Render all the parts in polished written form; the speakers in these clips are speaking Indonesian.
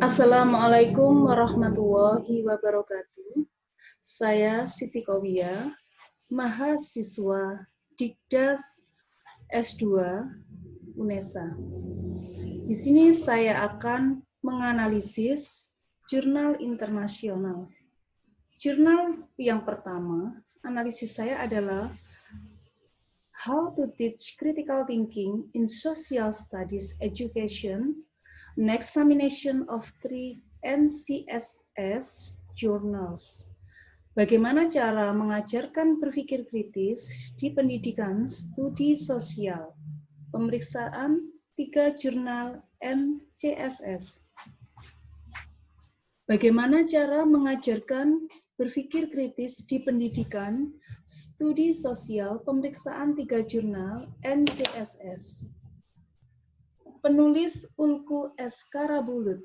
Assalamualaikum warahmatullahi wabarakatuh. Saya Siti Kowia, mahasiswa Dikdas S2 UNESA. Di sini saya akan menganalisis jurnal internasional. Jurnal yang pertama, analisis saya adalah How to Teach Critical Thinking in Social Studies Education, an examination of 3 NCSS journals. Bagaimana cara mengajarkan berpikir kritis di pendidikan studi sosial? Pemeriksaan 3 jurnal NCSS. Bagaimana cara mengajarkan berpikir kritis di pendidikan studi sosial? Pemeriksaan 3 jurnal NCSS. Penulis Ulku S. Karabulut.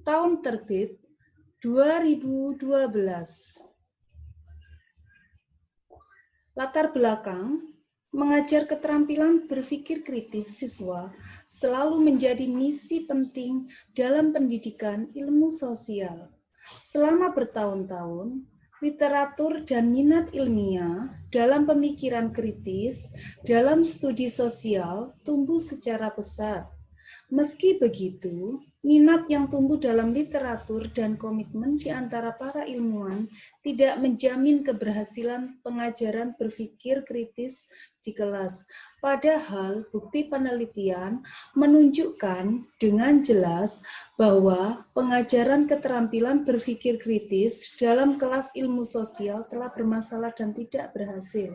Tahun terbit 2012. Latar belakang, mengajar keterampilan berpikir kritis siswa selalu menjadi misi penting dalam pendidikan ilmu sosial. Selama bertahun-tahun, literatur dan minat ilmiah dalam pemikiran kritis dalam studi sosial tumbuh secara pesat. Meski begitu, minat yang tumbuh dalam literatur dan komitmen di antara para ilmuwan tidak menjamin keberhasilan pengajaran berpikir kritis di kelas. Padahal bukti penelitian menunjukkan dengan jelas bahwa pengajaran keterampilan berpikir kritis dalam kelas ilmu sosial telah bermasalah dan tidak berhasil.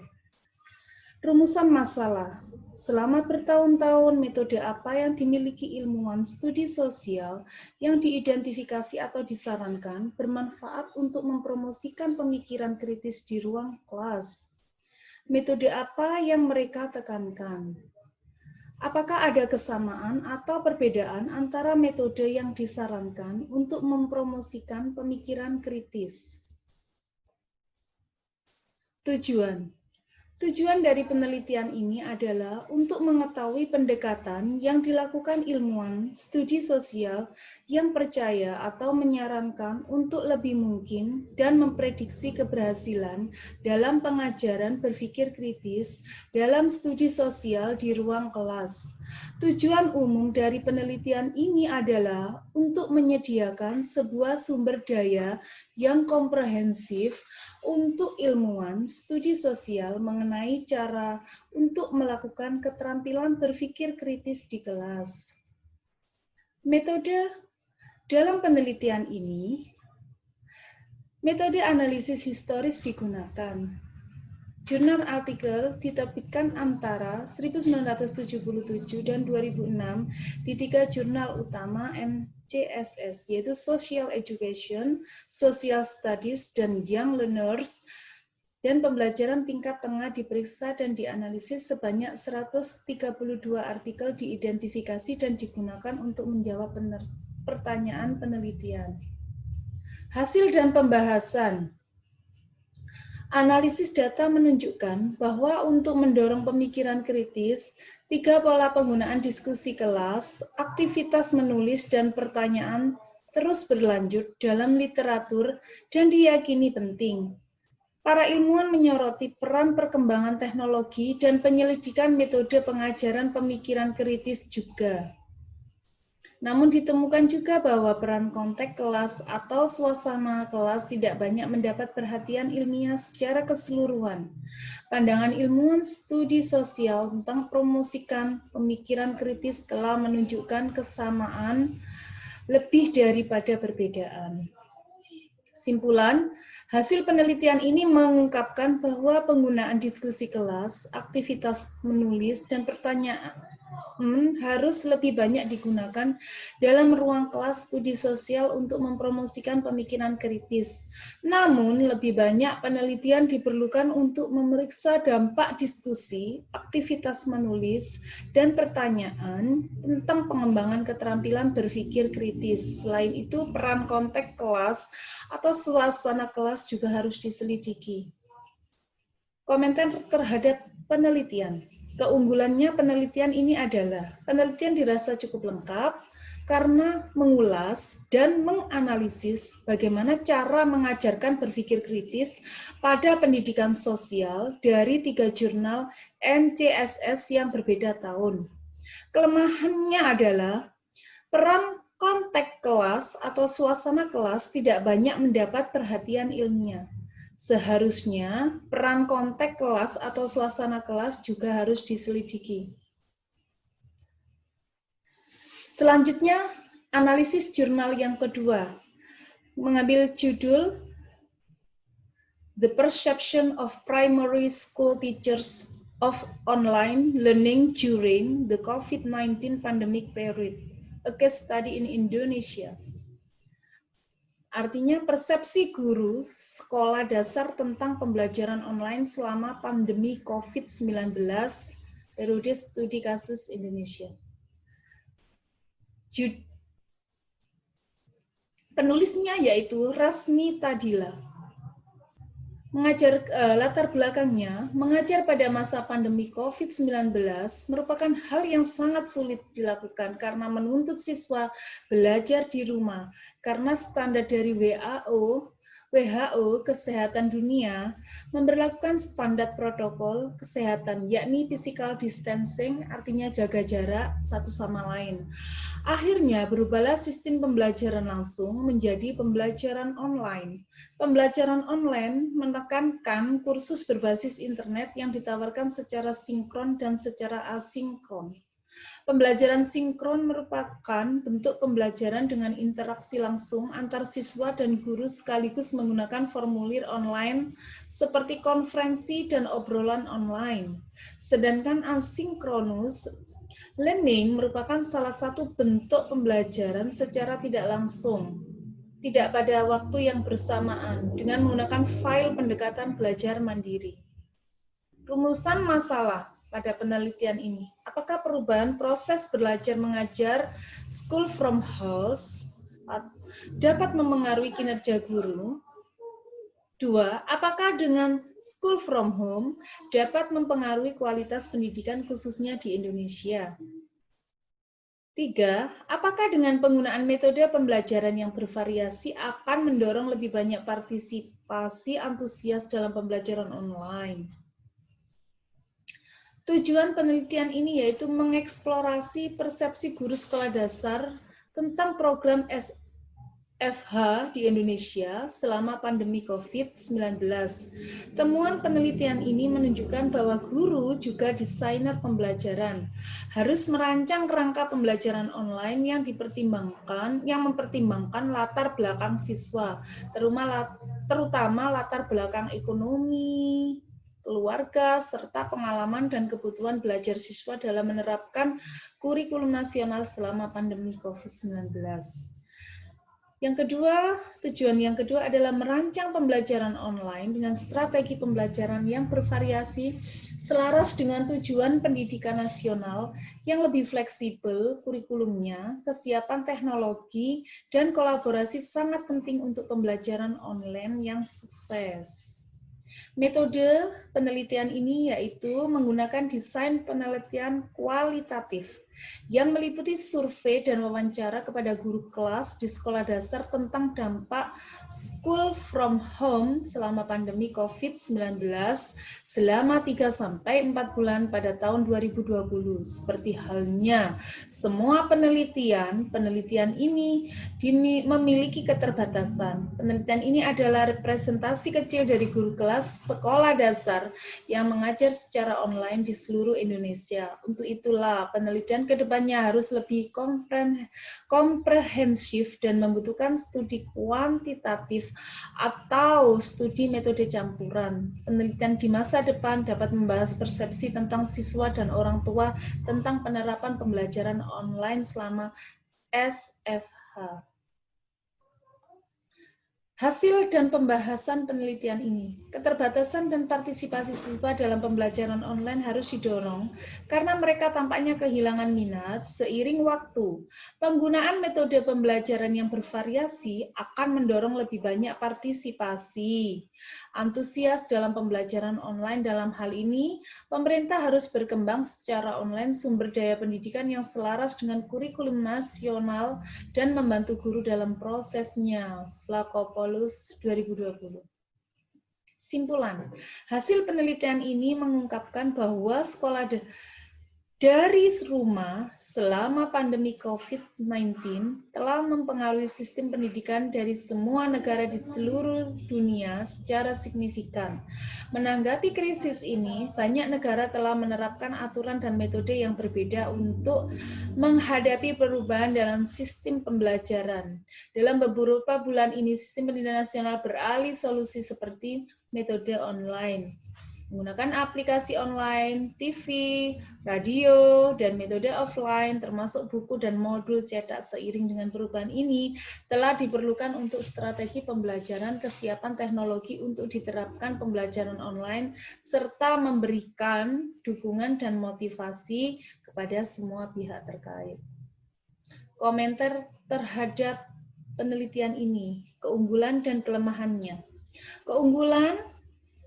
Rumusan masalah. Selama bertahun-tahun, metode apa yang dimiliki ilmuwan studi sosial yang diidentifikasi atau disarankan bermanfaat untuk mempromosikan pemikiran kritis di ruang kelas? Metode apa yang mereka tekankan? Apakah ada kesamaan atau perbedaan antara metode yang disarankan untuk mempromosikan pemikiran kritis? Tujuan dari penelitian ini adalah untuk mengetahui pendekatan yang dilakukan ilmuwan studi sosial yang percaya atau menyarankan untuk lebih mungkin dan memprediksi keberhasilan dalam pengajaran berpikir kritis dalam studi sosial di ruang kelas. Tujuan umum dari penelitian ini adalah untuk menyediakan sebuah sumber daya yang komprehensif untuk ilmuwan studi sosial mengenai cara untuk melakukan keterampilan berpikir kritis di kelas. Metode dalam penelitian ini, metode analisis historis digunakan. Jurnal artikel diterbitkan antara 1977 dan 2006 di 3 jurnal utama NCSS, yaitu Social Education, Social Studies, dan Young Learners, dan pembelajaran tingkat tengah diperiksa dan dianalisis sebanyak 132 artikel diidentifikasi dan digunakan untuk menjawab pertanyaan penelitian. Hasil dan pembahasan. Analisis data menunjukkan bahwa untuk mendorong pemikiran kritis, 3 pola penggunaan diskusi kelas, aktivitas menulis, dan pertanyaan terus berlanjut dalam literatur dan diyakini penting. Para ilmuwan menyoroti peran perkembangan teknologi dan penyelidikan metode pengajaran pemikiran kritis juga. Namun ditemukan juga bahwa peran konteks kelas atau suasana kelas tidak banyak mendapat perhatian ilmiah secara keseluruhan. Pandangan ilmuwan studi sosial tentang promosikan pemikiran kritis telah menunjukkan kesamaan lebih daripada perbedaan. Simpulan, hasil penelitian ini mengungkapkan bahwa penggunaan diskusi kelas, aktivitas menulis, dan pertanyaan harus lebih banyak digunakan dalam ruang kelas studi sosial untuk mempromosikan pemikiran kritis. Namun, lebih banyak penelitian diperlukan untuk memeriksa dampak diskusi, aktivitas menulis, dan pertanyaan tentang pengembangan keterampilan berpikir kritis. Selain itu, peran konteks kelas atau suasana kelas juga harus diselidiki. Komentar terhadap penelitian. Keunggulannya penelitian ini adalah penelitian dirasa cukup lengkap, karena mengulas dan menganalisis bagaimana cara mengajarkan berpikir kritis pada pendidikan sosial dari 3 jurnal NCSS yang berbeda tahun. Kelemahannya adalah peran konteks kelas atau suasana kelas tidak banyak mendapat perhatian ilmiah. Seharusnya peran konteks kelas atau suasana kelas juga harus diselidiki. Selanjutnya, analisis jurnal yang kedua, mengambil judul The Perception of Primary School Teachers of Online Learning During the COVID-19 Pandemic Period, a case study in Indonesia. Artinya persepsi guru sekolah dasar tentang pembelajaran online selama pandemi COVID-19, periode studi kasus Indonesia. Penulisnya yaitu Rasmi Tadila. Latar belakangnya, mengajar pada masa pandemi COVID-19 merupakan hal yang sangat sulit dilakukan karena menuntut siswa belajar di rumah, karena standar dari WHO Kesehatan Dunia memberlakukan standar protokol kesehatan, yakni physical distancing, artinya jaga jarak satu sama lain. Akhirnya berubahlah sistem pembelajaran langsung menjadi pembelajaran online. Pembelajaran online menekankan kursus berbasis internet yang ditawarkan secara sinkron dan secara asinkron. Pembelajaran sinkron merupakan bentuk pembelajaran dengan interaksi langsung antar siswa dan guru sekaligus menggunakan formulir online seperti konferensi dan obrolan online. Sedangkan asinkronus learning merupakan salah satu bentuk pembelajaran secara tidak langsung, tidak pada waktu yang bersamaan, dengan menggunakan file pendekatan belajar mandiri. Rumusan masalah pada penelitian ini, apakah perubahan proses belajar mengajar school from house dapat memengaruhi kinerja guru? 2. Apakah dengan school from home dapat mempengaruhi kualitas pendidikan khususnya di Indonesia? 3. Apakah dengan penggunaan metode pembelajaran yang bervariasi akan mendorong lebih banyak partisipasi antusias dalam pembelajaran online? Tujuan penelitian ini yaitu mengeksplorasi persepsi guru sekolah dasar tentang program SFH di Indonesia selama pandemi COVID-19. Temuan penelitian ini menunjukkan bahwa guru juga desainer pembelajaran harus merancang kerangka pembelajaran online yang mempertimbangkan latar belakang siswa, terutama latar belakang ekonomi, keluarga, serta pengalaman dan kebutuhan belajar siswa dalam menerapkan kurikulum nasional selama pandemi COVID-19. Tujuan yang kedua adalah merancang pembelajaran online dengan strategi pembelajaran yang bervariasi selaras dengan tujuan pendidikan nasional yang lebih fleksibel kurikulumnya, kesiapan teknologi, dan kolaborasi sangat penting untuk pembelajaran online yang sukses. Metode penelitian ini yaitu menggunakan desain penelitian kualitatif yang meliputi survei dan wawancara kepada guru kelas di sekolah dasar tentang dampak school from home selama pandemi COVID-19 selama 3-4 bulan pada tahun 2020. Seperti halnya semua penelitian ini memiliki keterbatasan. Penelitian ini adalah representasi kecil dari guru kelas sekolah dasar yang mengajar secara online di seluruh Indonesia. Untuk itulah penelitian kedepannya harus lebih komprehensif dan membutuhkan studi kuantitatif atau studi metode campuran. Penelitian di masa depan dapat membahas persepsi tentang siswa dan orang tua tentang penerapan pembelajaran online selama SFH. Hasil dan pembahasan penelitian ini, keterbatasan dan partisipasi siswa dalam pembelajaran online harus didorong karena mereka tampaknya kehilangan minat seiring waktu. Penggunaan metode pembelajaran yang bervariasi akan mendorong lebih banyak partisipasi. Antusias dalam pembelajaran online dalam hal ini, pemerintah harus berkembang secara online sumber daya pendidikan yang selaras dengan kurikulum nasional dan membantu guru dalam prosesnya. Flakopoulos 2020. Simpulan, hasil penelitian ini mengungkapkan bahwa sekolah dari rumah selama pandemi COVID-19 telah mempengaruhi sistem pendidikan dari semua negara di seluruh dunia secara signifikan. Menanggapi krisis ini, banyak negara telah menerapkan aturan dan metode yang berbeda untuk menghadapi perubahan dalam sistem pembelajaran. Dalam beberapa bulan ini, sistem pendidikan nasional beralih solusi seperti metode online, menggunakan aplikasi online, TV, radio, dan metode offline, termasuk buku dan modul cetak. Seiring dengan perubahan ini, telah diperlukan untuk strategi pembelajaran, kesiapan teknologi untuk diterapkan pembelajaran online, serta memberikan dukungan dan motivasi kepada semua pihak terkait. Komentar terhadap penelitian ini, keunggulan dan kelemahannya. Keunggulan,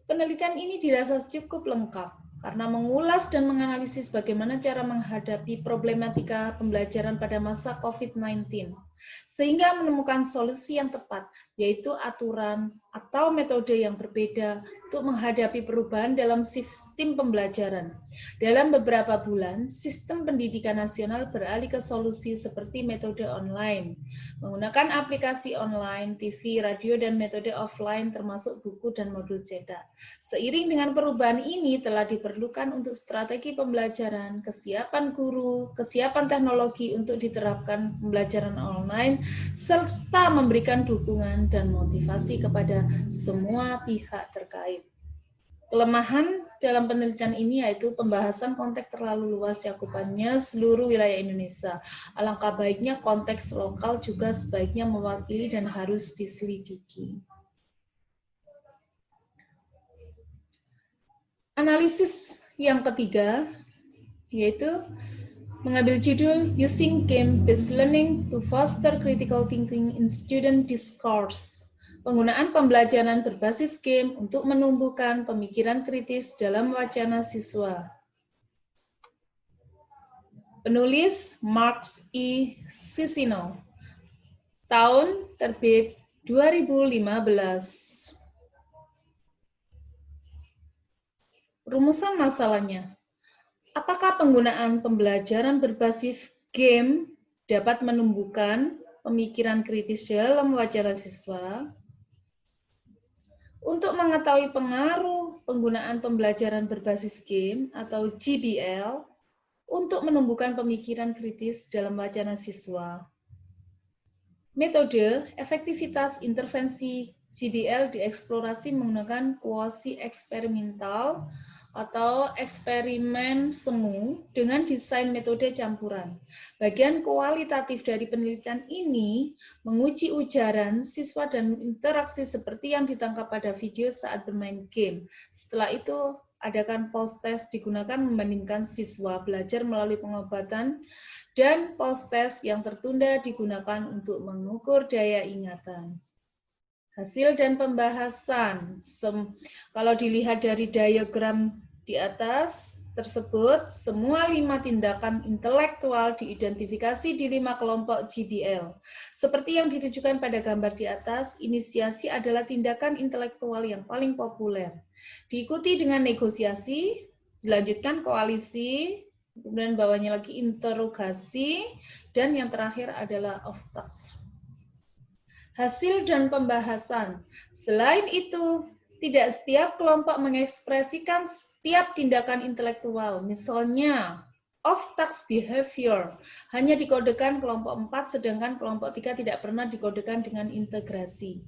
penelitian ini dirasa cukup lengkap karena mengulas dan menganalisis bagaimana cara menghadapi problematika pembelajaran pada masa COVID-19, sehingga menemukan solusi yang tepat, yaitu aturan atau metode yang berbeda untuk menghadapi perubahan dalam sistem pembelajaran. Dalam beberapa bulan, sistem pendidikan nasional beralih ke solusi seperti metode online, menggunakan aplikasi online, TV, radio, dan metode offline termasuk buku dan modul cetak. Seiring dengan perubahan ini telah diperlukan untuk strategi pembelajaran, kesiapan guru, kesiapan teknologi untuk diterapkan pembelajaran online, serta memberikan dukungan dan motivasi kepada semua pihak terkait. Kelemahan dalam penelitian ini yaitu pembahasan konteks terlalu luas cakupannya seluruh wilayah Indonesia. Alangkah baiknya konteks lokal juga sebaiknya mewakili dan harus diselidiki. Analisis yang ketiga yaitu mengambil judul Using Game-Based Learning to Foster Critical Thinking in Student Discourse. Penggunaan pembelajaran berbasis game untuk menumbuhkan pemikiran kritis dalam wacana siswa. Penulis Marx E. Sisino. Tahun terbit 2015. Rumusan masalahnya. Apakah penggunaan pembelajaran berbasis game dapat menumbuhkan pemikiran kritis dalam wacana siswa? Untuk mengetahui pengaruh penggunaan pembelajaran berbasis game atau GBL untuk menumbuhkan pemikiran kritis dalam wacana siswa. Metode efektivitas intervensi GBL dieksplorasi menggunakan kuosi eksperimental atau eksperimen semu dengan desain metode campuran. Bagian kualitatif dari penelitian ini menguji ujaran siswa dan interaksi seperti yang ditangkap pada video saat bermain game. Setelah itu, adakan post-test digunakan membandingkan siswa belajar melalui pengobatan dan post-test yang tertunda digunakan untuk mengukur daya ingatan. Hasil dan pembahasan. Kalau dilihat dari diagram di atas tersebut, semua 5 tindakan intelektual diidentifikasi di 5 kelompok GBL. Seperti yang ditujukan pada gambar di atas, inisiasi adalah tindakan intelektual yang paling populer. Diikuti dengan negosiasi, dilanjutkan koalisi, kemudian bawahnya lagi interogasi, dan yang terakhir adalah off-task. Hasil dan pembahasan. Selain itu, tidak setiap kelompok mengekspresikan setiap tindakan intelektual. Misalnya, off-task behavior hanya dikodekan kelompok 4, sedangkan kelompok 3 tidak pernah dikodekan dengan integrasi.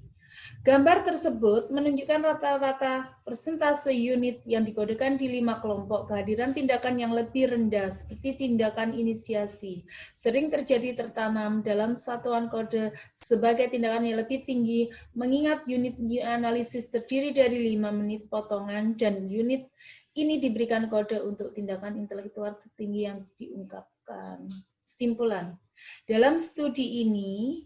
Gambar tersebut menunjukkan rata-rata persentase unit yang dikodekan di 5 kelompok kehadiran tindakan yang lebih rendah seperti tindakan inisiasi. Sering terjadi tertanam dalam satuan kode sebagai tindakan yang lebih tinggi, mengingat unit analisis terdiri dari 5 menit potongan dan unit ini diberikan kode untuk tindakan intelektual tertinggi yang diungkapkan. Kesimpulan, dalam studi ini,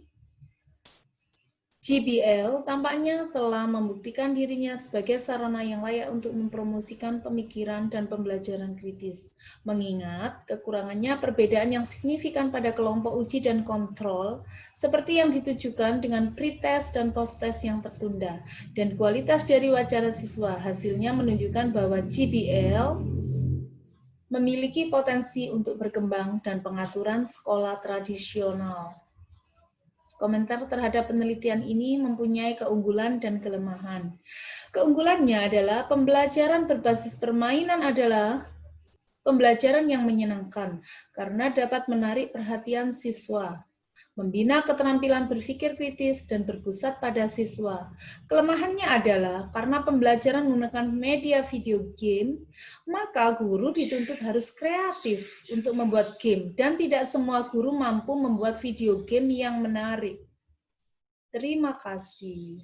JBL tampaknya telah membuktikan dirinya sebagai sarana yang layak untuk mempromosikan pemikiran dan pembelajaran kritis. Mengingat kekurangannya perbedaan yang signifikan pada kelompok uji dan kontrol, seperti yang ditujukan dengan pretest dan post-test yang tertunda, dan kualitas dari wawancara siswa, hasilnya menunjukkan bahwa JBL memiliki potensi untuk berkembang dan pengaturan sekolah tradisional. Komentar terhadap penelitian ini mempunyai keunggulan dan kelemahan. Keunggulannya adalah pembelajaran berbasis permainan adalah pembelajaran yang menyenangkan karena dapat menarik perhatian siswa, membina keterampilan berpikir kritis dan berpusat pada siswa. Kelemahannya adalah karena pembelajaran menggunakan media video game, maka guru dituntut harus kreatif untuk membuat game dan tidak semua guru mampu membuat video game yang menarik. Terima kasih.